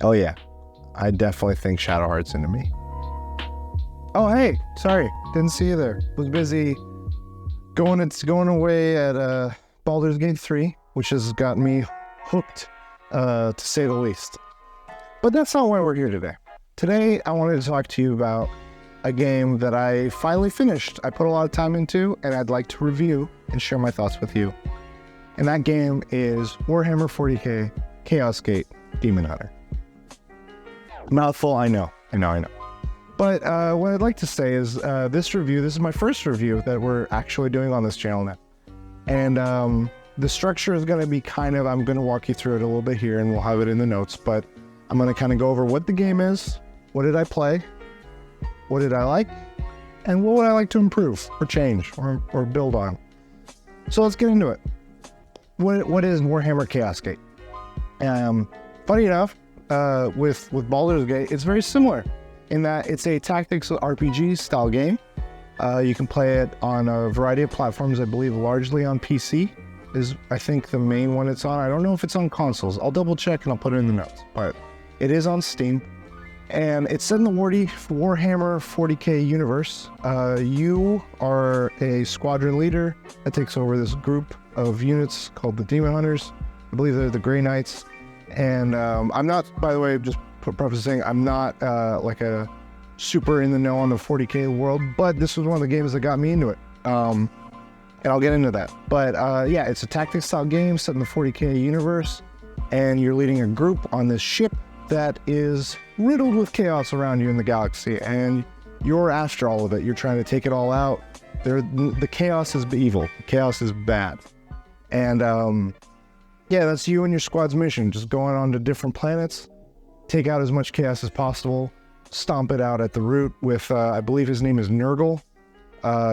Oh yeah, I definitely think Shadowheart's into me. Oh hey, sorry, didn't see you there. Was busy going away at Baldur's Gate 3, which has got me hooked, to say the least. But that's not why we're here today. Today, I wanted to talk to you about a game that I finally finished. I put a lot of time into, and I'd like to review and share my thoughts with you. And that game is Warhammer 40K Chaos Gate Daemonhunter. Mouthful, I know. But what I'd like to say is this is my first review that we're actually doing on this channel now. And the structure is going to be I'm going to walk you through it a little bit here, and we'll have it in the notes, but I'm going to kind of go over what the game is, what did I play, what did I like, and what would I like to improve or change or build on. So let's get into it. What is Warhammer Chaos Gate? Funny enough, with Baldur's Gate, it's very similar in that it's a tactics RPG style game. You can play it on a variety of platforms. I believe largely on PC is, I think, the main one it's on. I don't know if it's on consoles. I'll double check and I'll put it in the notes, but it is on Steam. And it's set in the Warhammer 40K universe. You are a squadron leader that takes over this group of units called the Daemonhunters. I believe they're the Grey Knights. And I'm not, by the way, just prefacing, I'm not like a super in the know on the 40K world, but this was one of the games that got me into it. And I'll get into that. But yeah, it's a tactics style game set in the 40K universe, and you're leading a group on this ship that is riddled with chaos around you in the galaxy, and you're after all of it. You're trying to take it all out. The chaos is evil. The chaos is bad. And yeah, that's you and your squad's mission, just going on to different planets, take out as much chaos as possible, stomp it out at the root with, I believe his name is Nurgle.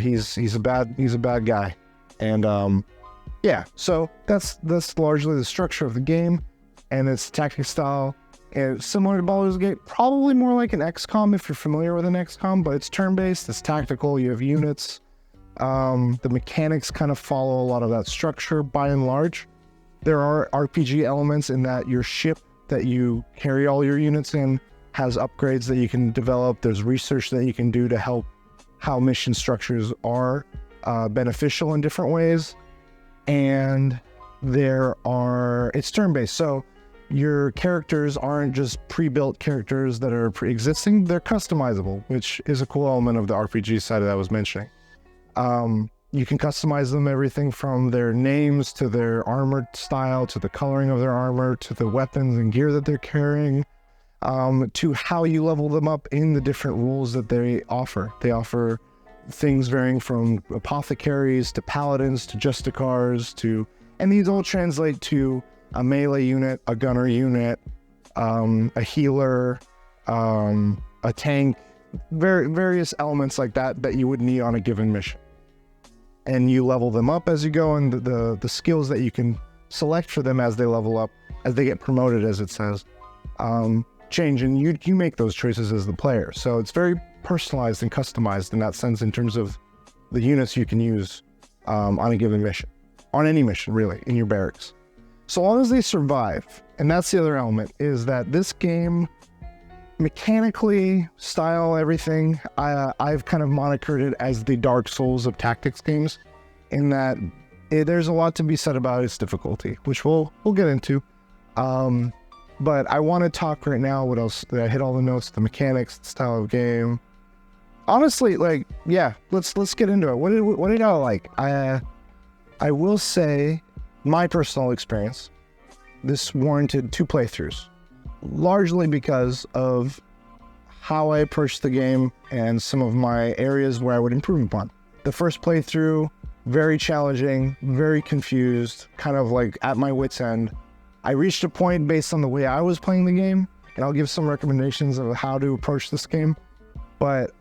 He's a bad guy. And yeah, so that's largely the structure of the game, and it's tactics style. And similar to Baldur's Gate, probably more like an XCOM if you're familiar with an XCOM, but it's turn-based, it's tactical, you have units. The mechanics kind of follow a lot of that structure by and large. There are RPG elements in that your ship that you carry all your units in has upgrades that you can develop. There's research that you can do to help how mission structures are beneficial in different ways. And it's turn-based, so your characters aren't just pre-built characters that are pre-existing, they're customizable, which is a cool element of the RPG side that I was mentioning. You can customize them, everything from their names to their armor style, to the coloring of their armor, to the weapons and gear that they're carrying, to how you level them up in the different rules that they offer. They offer things varying from apothecaries to paladins to justicars and these all translate to a melee unit, a gunner unit, a healer, a tank, various elements like that you would need on a given mission. And you level them up as you go, and the skills that you can select for them as they level up, as they get promoted, as it says, change, and you make those choices as the player. So it's very personalized and customized in that sense in terms of the units you can use on a given mission, on any mission really, in your barracks. So long as they survive, and that's the other element, is that this game, mechanically, style, everything, I've kind of monikered it as the Dark Souls of tactics games, in that there's a lot to be said about its difficulty, which we'll get into. But I want to talk right now, what else, did I hit all the notes, the mechanics, the style of game. Honestly, like, yeah, let's get into it. What did I like? I will say, my personal experience, this warranted 2 playthroughs, largely because of how I approached the game and some of my areas where I would improve upon. The first playthrough, very challenging, very confused, kind of like at my wit's end. I reached a point based on the way I was playing the game, and I'll give some recommendations of how to approach this game, but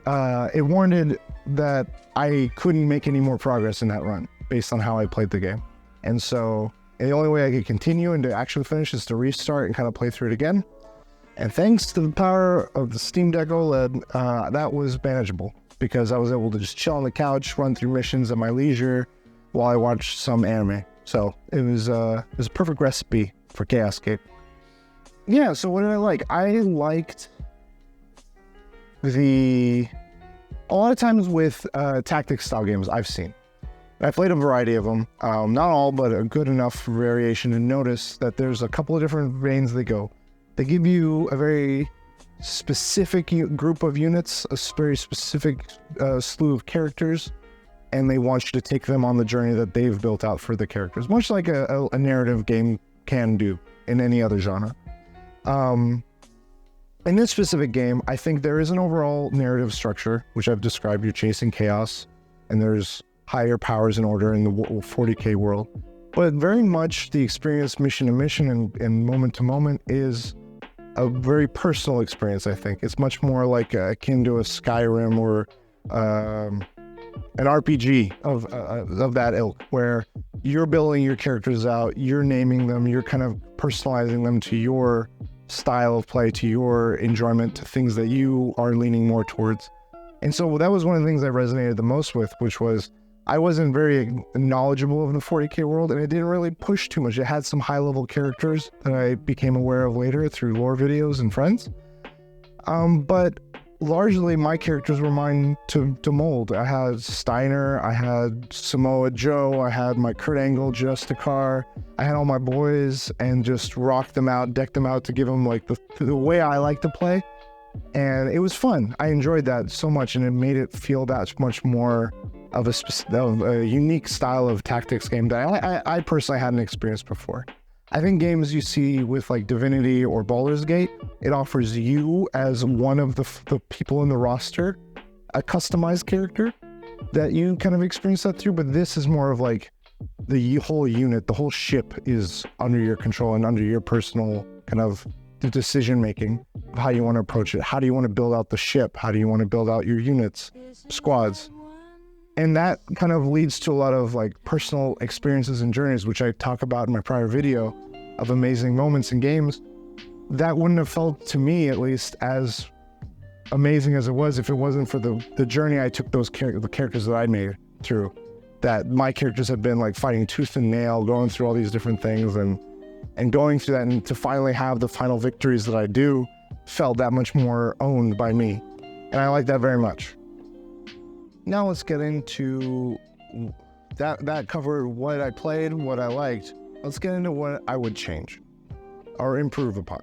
it warranted that I couldn't make any more progress in that run based on how I played the game. And so the only way I could continue and to actually finish is to restart and kind of play through it again. And thanks to the power of the Steam Deck OLED, that was manageable because I was able to just chill on the couch, run through missions at my leisure while I watched some anime. So it was a perfect recipe for Chaos Gate. Yeah, so what did I like? I liked a lot of times with tactics style games I've seen. I played a variety of them, not all, but a good enough variation to notice that there's a couple of different veins they go. They give you a very specific group of units, a very specific slew of characters, and they want you to take them on the journey that they've built out for the characters, much like a narrative game can do in any other genre. In this specific game, I think there is an overall narrative structure, which I've described. You're chasing chaos, and there's higher powers in order in the 40K world. But very much the experience mission to mission and moment to moment is a very personal experience, I think. It's much more like akin to a Skyrim or an RPG of that ilk, where you're building your characters out, you're naming them, you're kind of personalizing them to your style of play, to your enjoyment, to things that you are leaning more towards. And so that was one of the things I resonated the most with, which was I wasn't very knowledgeable of the 40K world, and it didn't really push too much. It had some high-level characters that I became aware of later through lore videos and friends. But largely my characters were mine to mold. I had Steiner, I had Samoa Joe, I had my Kurt Angle Justicar, I had all my boys, and just rocked them out, decked them out to give them like the way I like to play. And it was fun. I enjoyed that so much, and it made it feel that much more of a unique style of tactics game that I personally hadn't experienced before. I think games you see with like Divinity or Baldur's Gate, it offers you as one of the people in the roster a customized character that you kind of experience that through, but this is more of like the whole unit, the whole ship is under your control and under your personal kind of the decision making of how you want to approach it. How do you want to build out the ship? How do you want to build out your units, squads? And that kind of leads to a lot of like personal experiences and journeys, which I talk about in my prior video of amazing moments in games that wouldn't have felt, to me at least, as amazing as it was if it wasn't for the journey I took the characters that I made through. That my characters have been like fighting tooth and nail, going through all these different things and going through that, and to finally have the final victories that I do felt that much more owned by me. And I like that very much. Now let's get into that covered what I played, what I liked. Let's get into what I would change or improve upon.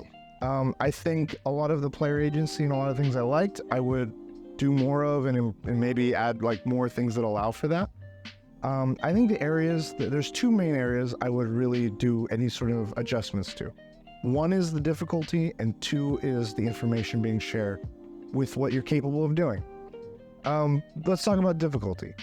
I think a lot of the player agency and a lot of things I liked, I would do more of and maybe add like more things that allow for that. I think there's two main areas I would really do any sort of adjustments to. One is the difficulty, and two is the information being shared with what you're capable of doing. Let's talk about difficulty.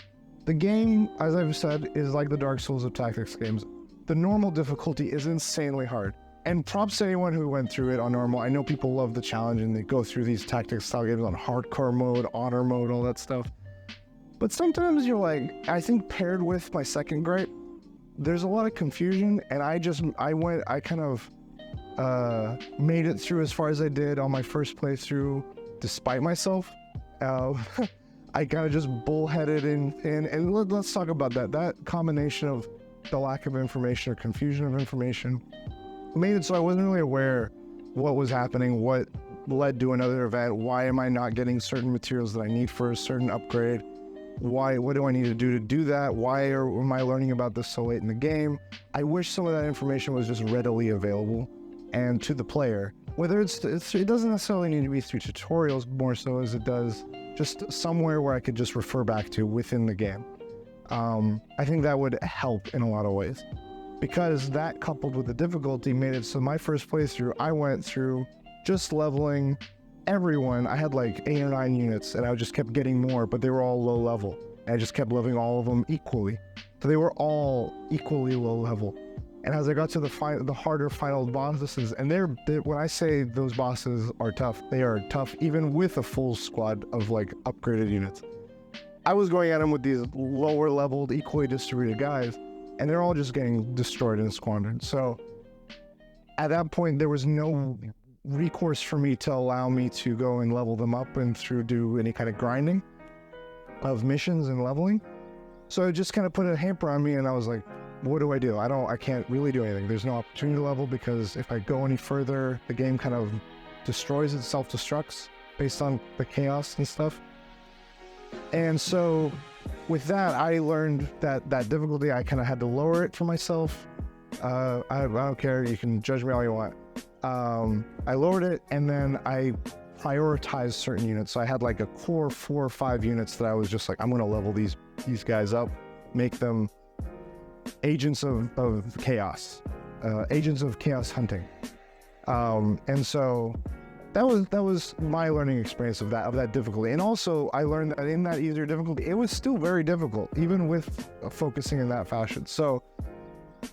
The game, as I've said, is like the Dark Souls of tactics games. The normal difficulty is insanely hard. And props to anyone who went through it on normal. I know people love the challenge and they go through these tactics style games on hardcore mode, honor mode, all that stuff. But sometimes you're like, I think paired with my second gripe, there's a lot of confusion, and I kind of made it through as far as I did on my first playthrough despite myself. I kind of just bullheaded and let's talk about that combination of the lack of information or confusion of information made it so I wasn't really aware what was happening, what led to another event, why am I not getting certain materials that I need for a certain upgrade, what do I need to do that, why am I learning about this so late in the game. I wish some of that information was just readily available and to the player, whether it doesn't necessarily need to be through tutorials more so as it does just somewhere where I could just refer back to within the game. I think that would help in a lot of ways, because that coupled with the difficulty made it so my first playthrough, I went through just leveling everyone. I had like 8 or 9 units and I just kept getting more, but they were all low level. And I just kept leveling all of them equally. So they were all equally low level. And as I got to the harder final bosses, and they're when I say those bosses are tough, they are tough even with a full squad of like upgraded units. I was going at them with these lower leveled, equally distributed guys, and they're all just getting destroyed and squandered. So at that point, there was no recourse for me to allow me to go and level them up and do any kind of grinding of missions and leveling. So it just kind of put a hamper on me, and I was like, what do I do? I can't really do anything. There's no opportunity level because if I go any further, the game kind of destroys, it self-destructs based on the chaos and stuff. And so with that, I learned that difficulty, I kind of had to lower it for myself. I don't care, you can judge me all you want. I lowered it, and then I prioritized certain units. So I had like a core 4 or 5 units that I was just like, I'm gonna level these guys up, make them agents of chaos, agents of chaos hunting. And so that was my learning experience of that difficulty. And also I learned that in that easier difficulty, it was still very difficult, even with focusing in that fashion. So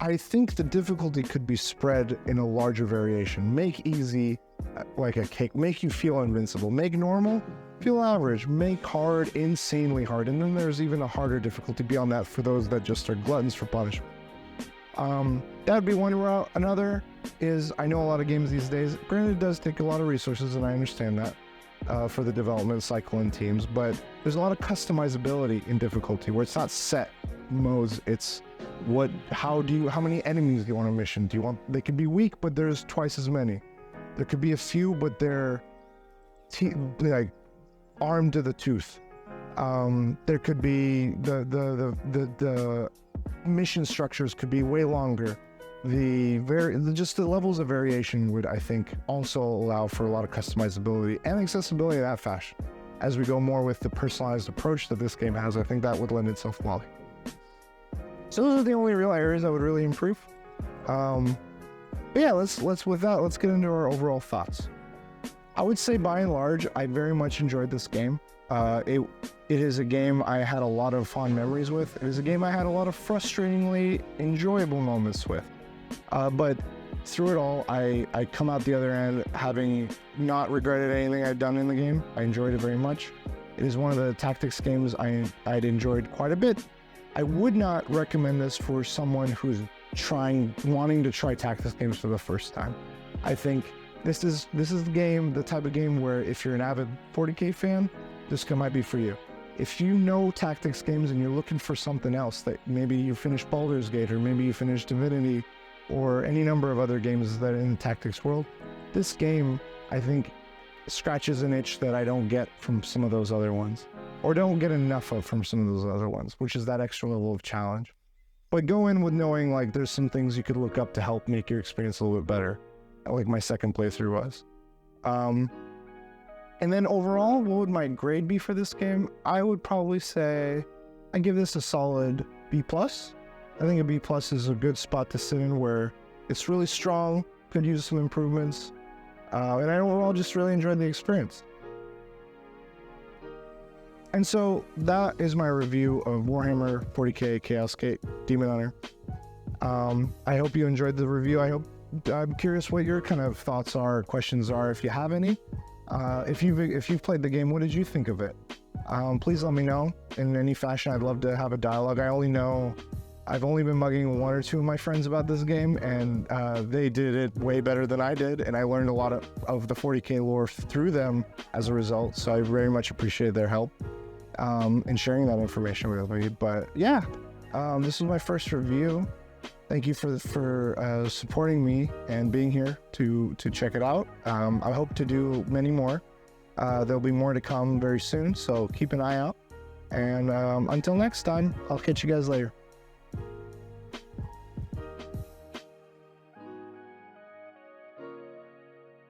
I think the difficulty could be spread in a larger variation. Make easy like a cake, make you feel invincible. Make normal feel average. Make hard insanely hard. And then there's even a harder difficulty beyond that for those that just are gluttons for punishment. That'd be one route. Another is, I know a lot of games these days, granted it does take a lot of resources, and I understand that for the development cycle and teams, but there's a lot of customizability in difficulty where it's not set modes. It's how many enemies do you want a mission? They could be weak, but there's twice as many. There could be a few, but they're like armed to the tooth. There could be the mission structures could be way longer. Just the levels of variation would, I think, also allow for a lot of customizability and accessibility in that fashion. As we go more with the personalized approach that this game has, I think that would lend itself well. So those are the only real areas I would really improve. But yeah, let's get into our overall thoughts. I would say by and large, I very much enjoyed this game. It is a game I had a lot of fond memories with. It is a game I had a lot of frustratingly enjoyable moments with. But through it all, I come out the other end having not regretted anything I'd done in the game. I enjoyed it very much. It is one of the tactics games I'd enjoyed quite a bit. I would not recommend this for someone who's wanting to try tactics games for the first time. I think this is the type of game where if you're an avid 40K fan, this might be for you. If you know tactics games and you're looking for something else, that maybe you finished Baldur's Gate, or maybe you finished Divinity, or any number of other games that are in the tactics world, this game, I think, scratches an itch that I don't get from some of those other ones, or don't get enough of from some of those other ones, which is that extra level of challenge. But go in with knowing like there's some things you could look up to help make your experience a little bit better, like my second playthrough was. And then overall, what would my grade be for this game? I would probably say I give this a solid B+. I think a B+ is a good spot to sit in, where it's really strong, could use some improvements, and I overall just really enjoyed the experience. And so that is my review of Warhammer 40K Chaos Gate Daemonhunter. I hope you enjoyed the review. I'm curious what your kind of thoughts are, questions are, if you have any. If you've played the game, what did you think of it? Please let me know in any fashion. I'd love to have a dialogue. I've only been mugging 1 or 2 of my friends about this game, and they did it way better than I did, and I learned a lot of the 40K lore through them as a result, so I very much appreciate their help in sharing that information with me. But yeah, this was my first review. Thank you for supporting me and being here to check it out. I hope to do many more. There'll be more to come very soon, so keep an eye out. And until next time, I'll catch you guys later.